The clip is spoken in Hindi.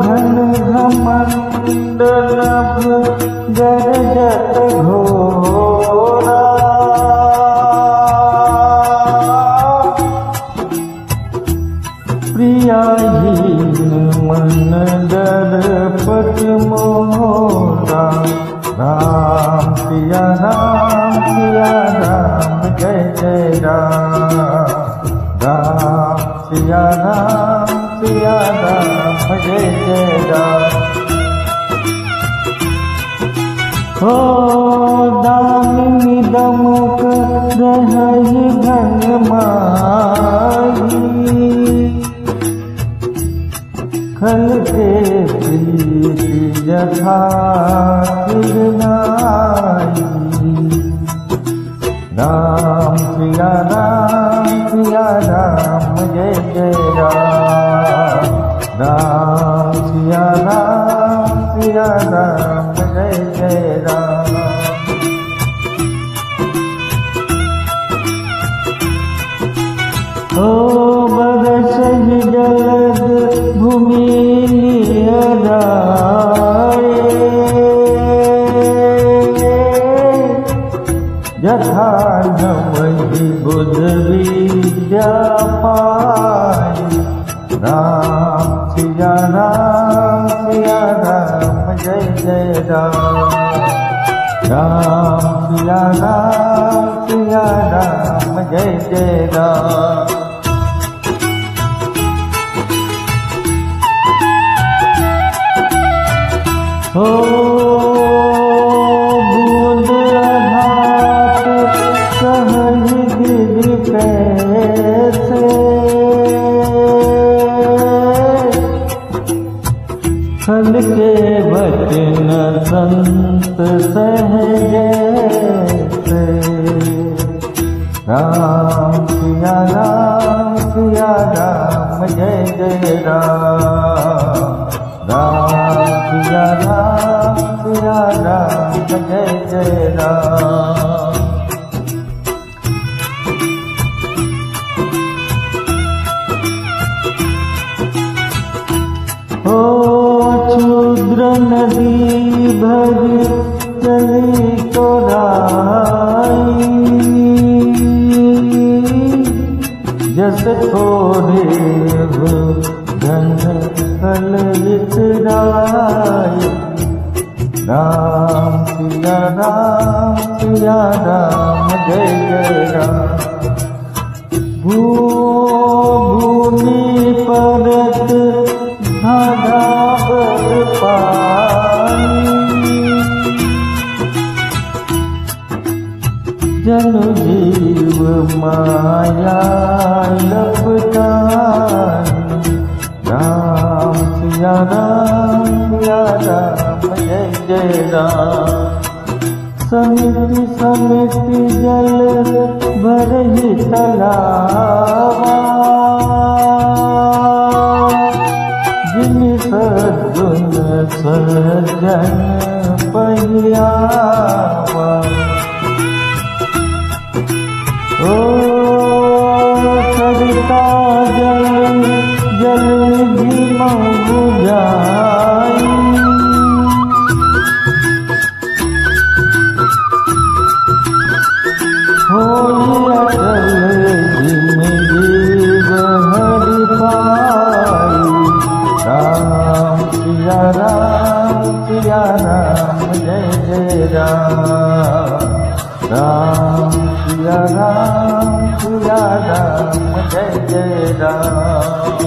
घन घमंड नभ गरजत घोरा, प्रियाहीन मन दर्पट मोरा। राम सिया राम, जय जय राम। राम सिया राम, जय जय राम। हो दामिनी दमक रहहि घन माही, खल के प्रीति यथा किरनाई। राम सिया राम, जय जय राम। राम सिया राम, जय जय राम। ओ बरसहि जलद भूमि नियराए, यथा वही बुध विद्या पाई। राम सिया राम, जय जय राम। राम सिया राम, जय जय राम। हो बूंद आघात सहज गिर कैसे, खल के वचन संत सहजैसे। राम सिया राम, जय जय राम। राम सिया राम, जय जय राम। हो क्षुद्र नदी भरी चली तोराई, जस थोड़े घन कल वितराई। राम सिया राम, जय जय राम। भूमि परत धागा बर पाई, जन जीव माया लपटाई। राम सिया राम, जय जय राम। समिति समिति जल भरहि तलावा, जिनि सद्गुण सज्जन पहियावा। ओ सरिता जल निधि महु जाई, होई अटल जिमि जीव हरि पाई। राम सिया राम, जय जय राम। राम सिया राम, जय जय राम।